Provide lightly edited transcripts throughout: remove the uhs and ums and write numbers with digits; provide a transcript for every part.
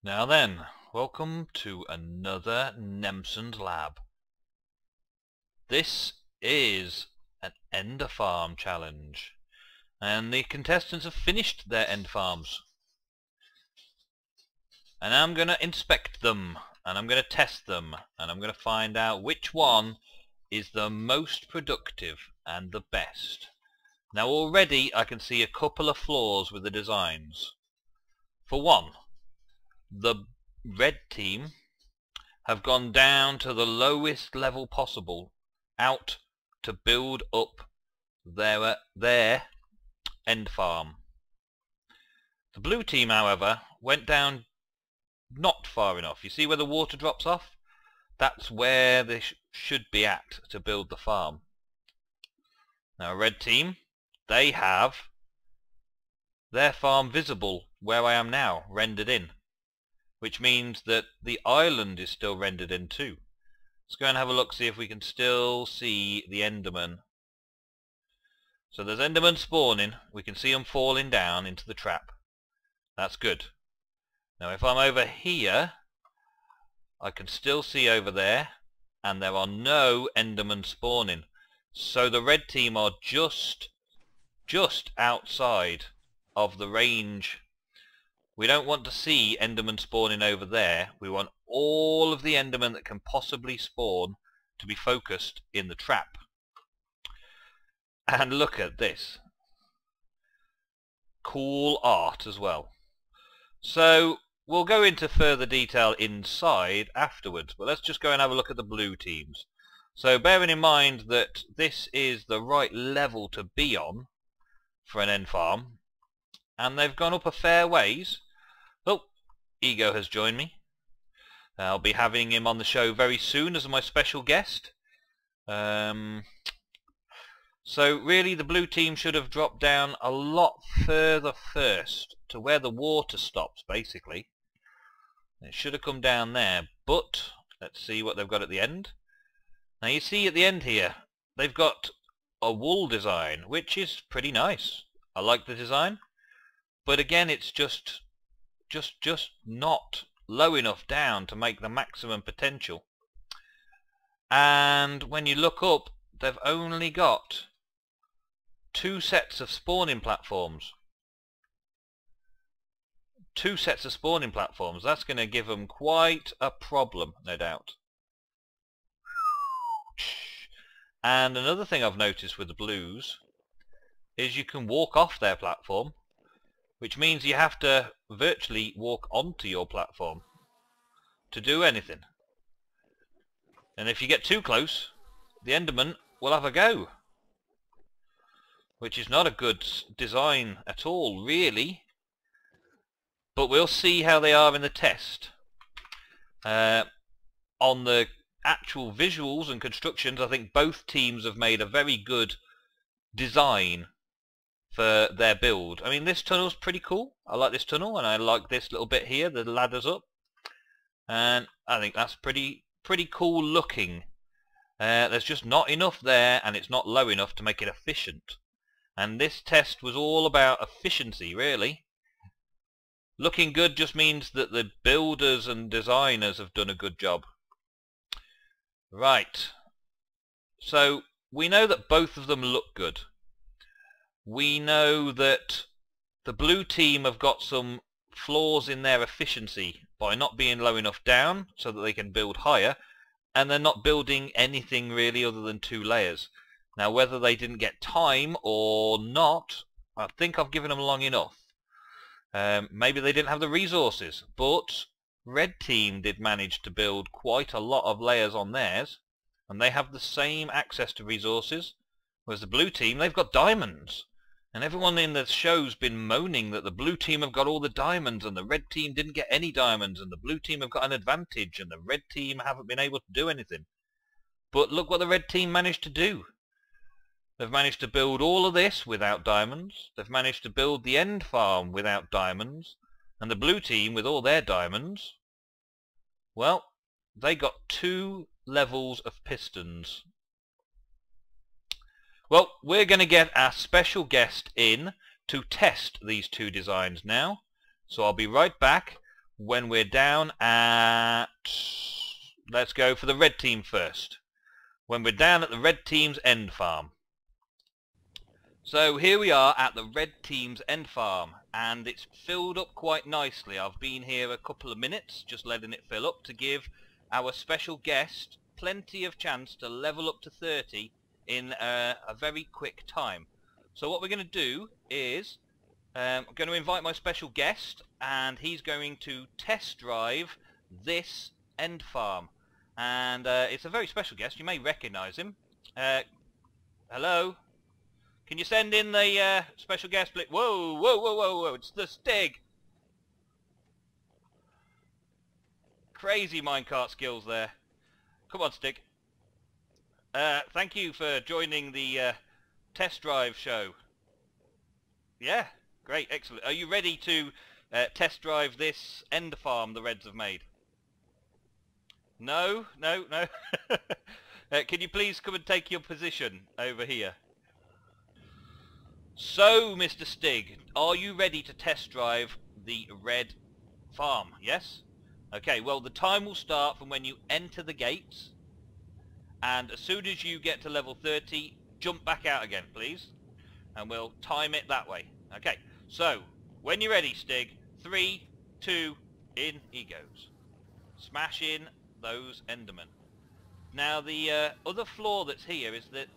Now then, welcome to another Nemsun lab. This is an ender farm challenge, and the contestants have finished their end farms. And I'm going to inspect them, and I'm going to test them, and I'm going to find out which one is the most productive and the best. Now already I can see a couple of flaws with the designs. For one, the red team have gone down to the lowest level possible out to build up their end farm. The blue team, however, went down not far enough. You see where the water drops off? That's where they should be at to build the farm. Now red team, they have their farm visible where I am now, rendered in, which means that the island is still rendered in too. Let's go and have a look, see if we can still see the Enderman. So there's Enderman spawning. We can see them falling down into the trap. That's good. Now if I'm over here, I can still see over there, and there are no Endermen spawning. So the red team are just outside of the range. We don't want to see Endermen spawning over there. We want all of the Endermen that can possibly spawn to be focused in the trap. And look at this. Cool art as well. So we'll go into further detail inside afterwards, but let's just go and have a look at the blue teams. So bearing in mind that this is the right level to be on for an end farm, and they've gone up a fair ways. Oh, Ego has joined me. I'll be having him on the show very soon as my special guest. So really the blue team should have dropped down a lot further first to where the water stops, basically. It should have come down there, but let's see what they've got at the end. Now you see at the end here, they've got a wool design, which is pretty nice. I like the design, but again it's just not low enough down to make the maximum potential. And when you look up, they've only got 2 sets of spawning platforms. 2 sets of spawning platforms. That's going to give them quite a problem, no doubt. And another thing I've noticed with the blues is you can walk off their platform, which means you have to virtually walk onto your platform to do anything. And if you get too close, the Enderman will have a go, which is not a good design at all, really. But we'll see how they are in the test. On the actual visuals and constructions, I think both teams have made a very good design for their build. I mean, this tunnel's pretty cool. I like this tunnel, and I like this little bit here, the ladders up. And I think that's pretty cool looking. There's just not enough there, and it's not low enough to make it efficient. And this test was all about efficiency, really. Looking good just means that the builders and designers have done a good job. Right. So we know that both of them look good. We know that the blue team have got some flaws in their efficiency by not being low enough down so that they can build higher, and they're not building anything really other than 2 layers. Now whether they didn't get time or not, I think I've given them long enough. Maybe they didn't have the resources, but red team did manage to build quite a lot of layers on theirs, and they have the same access to resources, whereas the blue team, they've got diamonds. And everyone in the show's been moaning that the blue team have got all the diamonds and the red team didn't get any diamonds, and the blue team have got an advantage and the red team haven't been able to do anything. But look what the red team managed to do. They've managed to build all of this without diamonds. They've managed to build the end farm without diamonds. And the blue team, with all their diamonds, well, they got 2 levels of pistons. Well, we're going to get our special guest in to test these 2 designs now. So I'll be right back when we're down at... Let's go for the red team first. When we're down at the red team's end farm. So here we are at the red team's end farm, and it's filled up quite nicely. I've been here a couple of minutes just letting it fill up to give our special guest plenty of chance to level up to 30 in a very quick time. So what we're going to do is I'm going to invite my special guest, and he's going to test drive this end farm. And it's a very special guest. You may recognise him. Hello? Can you send in the special guest, please? Whoa, whoa, whoa, whoa, whoa, it's the Stig. Crazy minecart skills there. Come on, Stig. Thank you for joining the test drive show. Yeah, great, excellent. Are you ready to test drive this end farm the Reds have made? No, no, no. Can you please come and take your position over here? So, Mr. Stig, are you ready to test drive the red farm? Yes? Okay, well, the time will start from when you enter the gates, and as soon as you get to level 30, jump back out again, please, and we'll time it that way. Okay, so, when you're ready, Stig, 3, 2, in he goes. Smash in those Endermen. Now, the other flaw that's here is that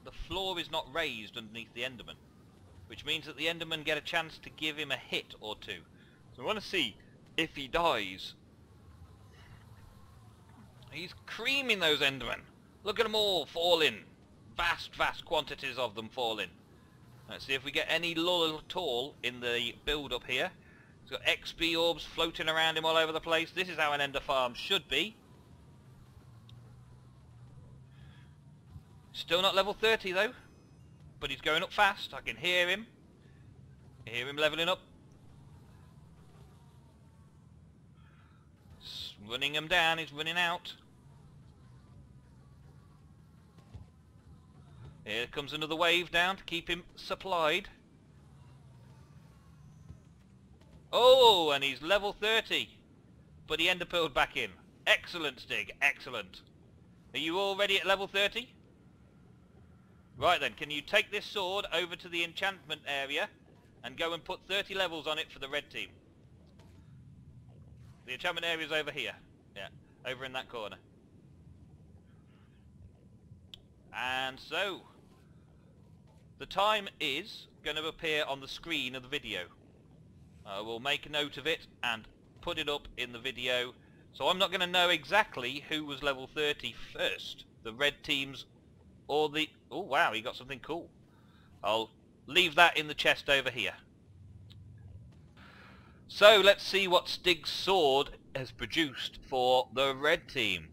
the floor is not raised underneath the Enderman, which means that the Endermen get a chance to give him a hit or 2. So I want to see if he dies. He's creaming those Endermen. Look at them all falling. Vast, vast quantities of them falling. Let's see if we get any lull at all in the build-up here. He's got XP orbs floating around him all over the place. This is how an Ender farm should be. Still not level 30 though, but he's going up fast. I can hear him. I hear him leveling up. Running him down, he's running out. Here comes another wave down to keep him supplied. Oh, and he's level 30, but he ender pearled back in. Excellent, Stig, excellent. Are you all ready at level 30? Right then, can you take this sword over to the enchantment area and go and put 30 levels on it for the red team? The enchantment area is over here. Yeah, over in that corner. And so, the time is going to appear on the screen of the video. We'll make a note of it and put it up in the video. So I'm not going to know exactly who was level 30 first. The red teams or the... Oh wow, he got something cool. I'll leave that in the chest over here. So let's see what Stig's sword has produced for the red team.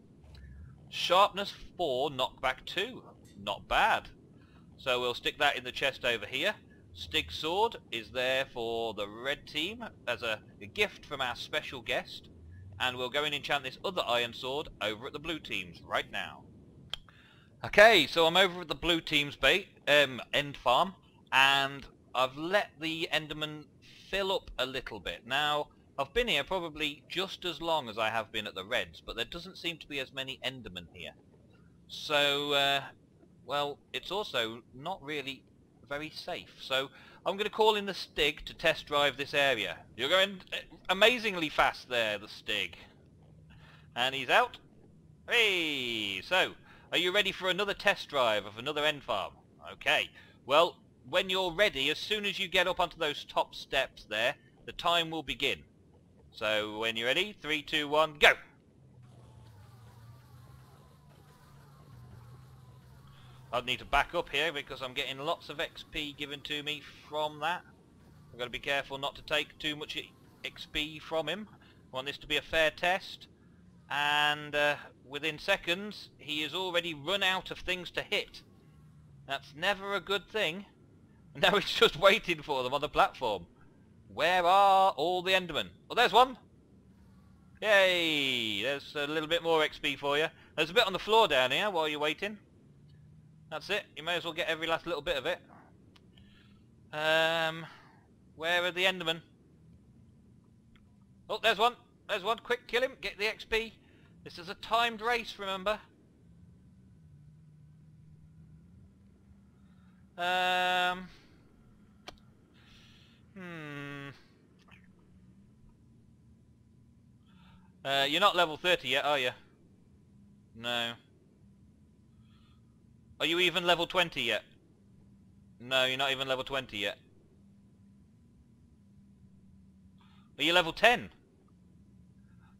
Sharpness 4, knockback 2. Not bad. So we'll stick that in the chest over here. Stig's sword is there for the red team as a gift from our special guest. And we'll go and enchant this other iron sword over at the blue team's right now. Okay, so I'm over at the blue team's end farm, and I've let the Enderman fill up a little bit. Now, I've been here probably just as long as I have been at the Reds, but there doesn't seem to be as many Endermen here. So, well, it's also not really very safe. So, I'm going to call in the Stig to test drive this area. You're going amazingly fast there, the Stig. And he's out. Hey, so... Are you ready for another test drive of another end farm? Okay. Well, when you're ready, as soon as you get up onto those top steps there, the time will begin. So, when you're ready, 3, 2, 1, go! I'll need to back up here because I'm getting lots of XP given to me from that. I've got to be careful not to take too much XP from him. I want this to be a fair test. And within seconds, he has already run out of things to hit. That's never a good thing. And now he's just waiting for them on the platform. Where are all the Endermen? Oh, there's one! Yay! There's a little bit more XP for you. There's a bit on the floor down here while you're waiting. That's it. You may as well get every last little bit of it. Where are the Endermen? Oh, there's one. There's one. Quick, kill him. Get the XP. This is a timed race, remember? You're not level 30 yet, are you? No. Are you even level 20 yet? No, you're not even level 20 yet. Are you level 10?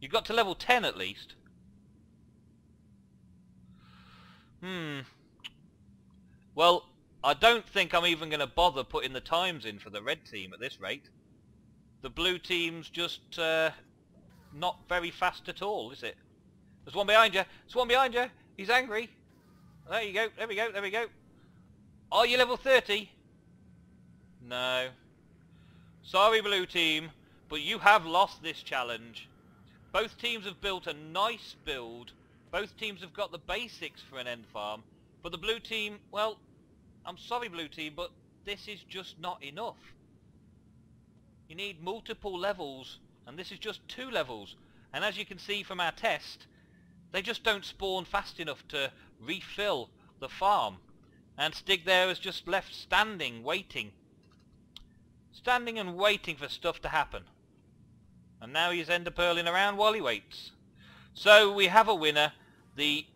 You got to level 10 at least. Well, I don't think I'm even going to bother putting the times in for the red team at this rate. The blue team's just not very fast at all, is it? There's one behind you. There's one behind you. He's angry. There you go. There we go. There we go. Are you level 30? No. Sorry, blue team, but you have lost this challenge. Both teams have built a nice build. Both teams have got the basics for an end farm. But the blue team, well, I'm sorry, blue team, but this is just not enough. You need multiple levels, and this is just 2 levels. And as you can see from our test, they just don't spawn fast enough to refill the farm. And Stig there is just left standing, waiting. Standing and waiting for stuff to happen. And now he's ender pearling around while he waits. So we have a winner. The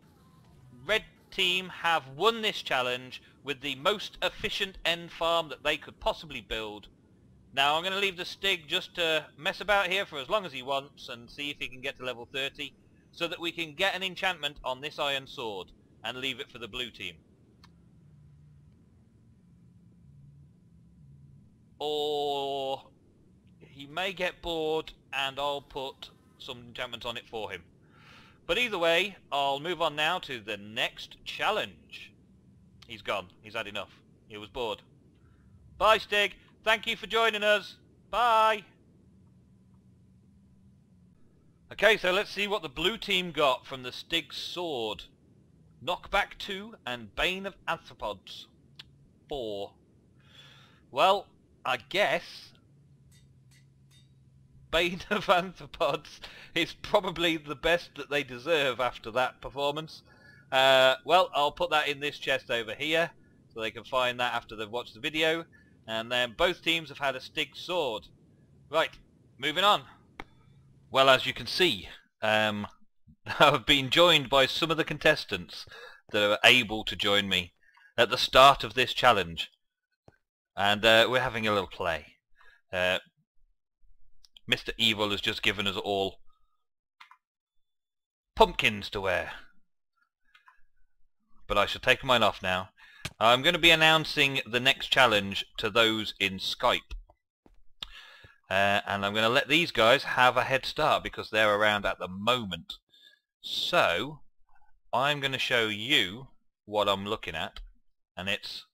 red team have won this challenge with the most efficient end farm that they could possibly build. Now I'm going to leave the Stig just to mess about here for as long as he wants and see if he can get to level 30 so that we can get an enchantment on this iron sword and leave it for the blue team. Or he may get bored and I'll put some enchantments on it for him. But either way, I'll move on now to the next challenge. He's gone. He's had enough. He was bored. Bye, Stig. Thank you for joining us. Bye. Okay, so let's see what the blue team got from the Stig sword. Knockback 2 and Bane of Arthropods 4. Well, I guess Bane of Arthropods is probably the best that they deserve after that performance. Well, I'll put that in this chest over here so they can find that after they've watched the video. And then both teams have had a Stig sword. Right, moving on. Well, as you can see, I've been joined by some of the contestants that are able to join me at the start of this challenge. And we're having a little play. Mr. Evil has just given us all pumpkins to wear. But I shall take mine off now. I'm going to be announcing the next challenge to those in Skype. And I'm going to let these guys have a head start because they're around at the moment. So, I'm going to show you what I'm looking at. And it's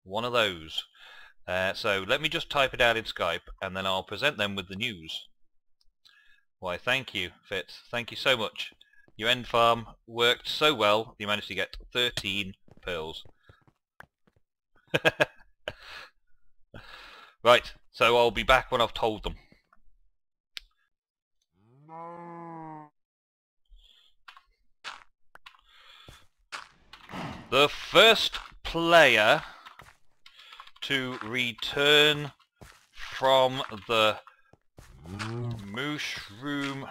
one of those. So let me just type it out in Skype and then I'll present them with the news. Why, thank you, Fitz. Thank you so much. Your end farm worked so well, you managed to get 13 pearls. Right, so I'll be back when I've told them. The first player to return from the Mushroom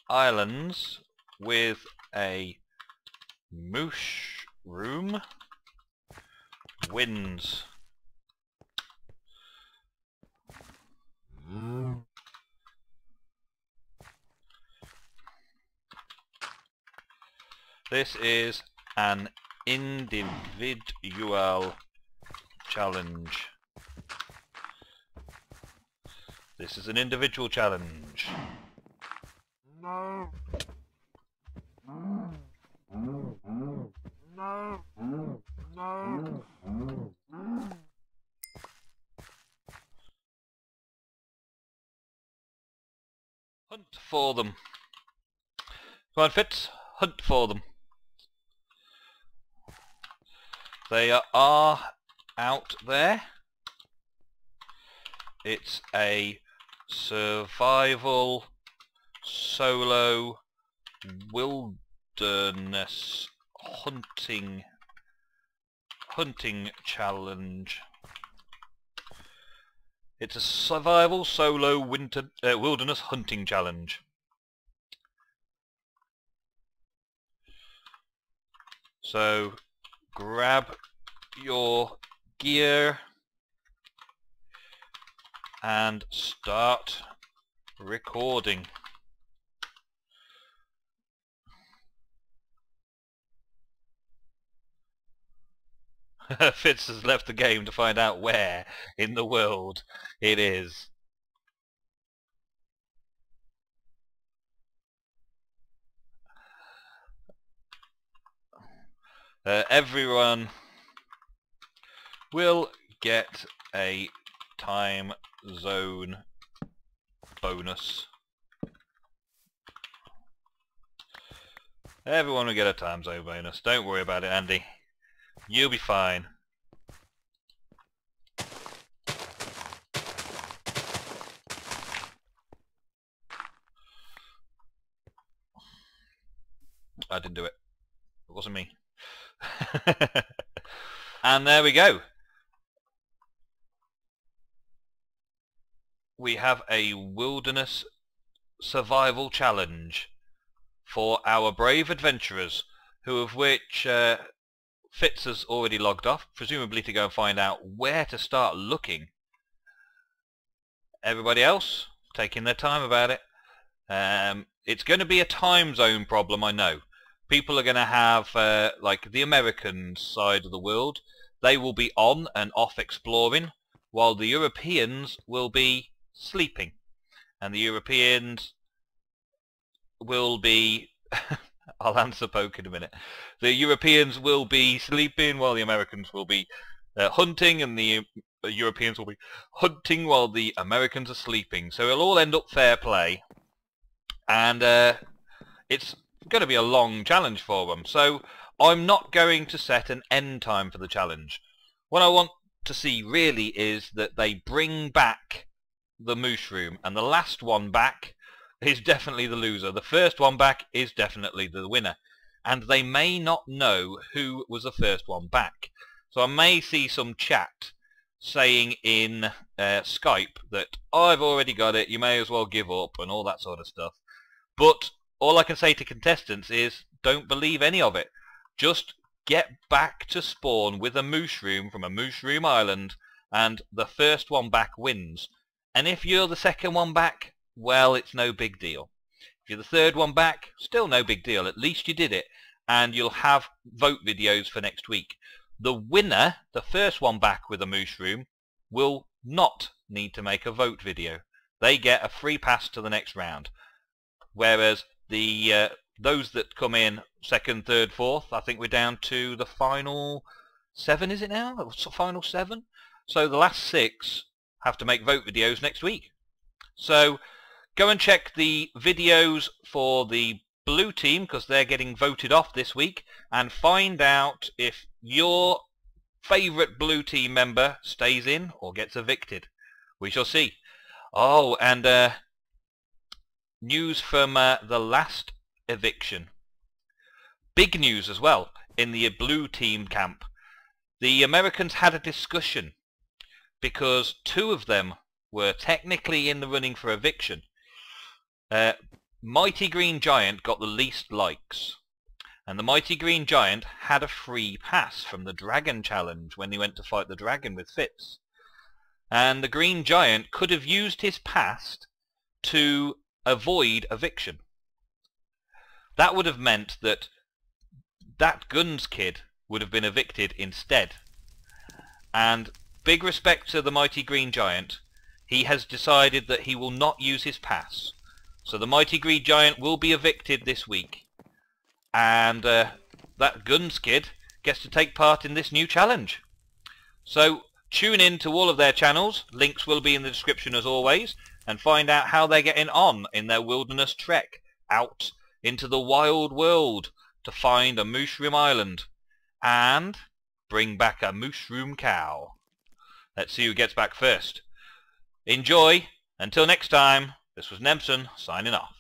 Islands with a mushroom wins. This is an individual challenge. This is an individual challenge. Hunt for them. Come on, Fitz. Hunt for them. They are out there. It's a survival solo wilderness hunting challenge. It's a survival solo wilderness hunting challenge. So grab your gear and start recording. Fitz has left the game to find out where in the world it is. Everyone will get a time zone bonus. Everyone will get a time zone bonus. Don't worry about it, Andy. You'll be fine. I didn't do it. It wasn't me. And there we go. We have a wilderness survival challenge for our brave adventurers, who of which Fitz has already logged off, presumably to go and find out where to start looking. Everybody else taking their time about it. It's going to be a time zone problem, I know. People are going to have, like the American side of the world, they will be on and off exploring, while the Europeans will be sleeping. And the Europeans will be... I'll answer poke in a minute. The Europeans will be sleeping while the Americans will be hunting, and the Europeans will be hunting while the Americans are sleeping. So it'll all end up fair play. And it's going to be a long challenge for them. So I'm not going to set an end time for the challenge. What I want to see really is that they bring back the mushroom, and the last one back is definitely the loser. The first one back is definitely the winner. And they may not know who was the first one back. So I may see some chat saying in Skype that, oh, I've already got it, you may as well give up, and all that sort of stuff. But all I can say to contestants is, don't believe any of it. Just get back to spawn with a mushroom from a mushroom island, and the first one back wins. And if you're the second one back, well, it's no big deal. If you're the third one back, still no big deal. At least you did it, and you'll have vote videos for next week. The winner, the first one back with a mushroom, will not need to make a vote video. They get a free pass to the next round. Whereas the those that come in second, third, fourth, I think we're down to the final 7, is it now? Final 7? So the last 6 have to make vote videos next week. So go and check the videos for the blue team, because they're getting voted off this week, and find out if your favourite blue team member stays in or gets evicted. We shall see. Oh, and news from the last eviction. Big news as well in the blue team camp. The Americans had a discussion because 2 of them were technically in the running for eviction. Mighty Green Giant got the least likes, and the Mighty Green Giant had a free pass from the Dragon Challenge when he went to fight the dragon with Fitz. And the Green Giant could have used his pass to avoid eviction. That would have meant that that Guns kid would have been evicted instead. And big respect to the Mighty Green Giant, he has decided that he will not use his pass. So the mighty greed giant will be evicted this week. And that Guns kid gets to take part in this new challenge. So tune in to all of their channels. Links will be in the description as always. And find out how they're getting on in their wilderness trek out into the wild world to find a mushroom island and bring back a mushroom cow. Let's see who gets back first. Enjoy. Until next time, this was Nemsun signing off.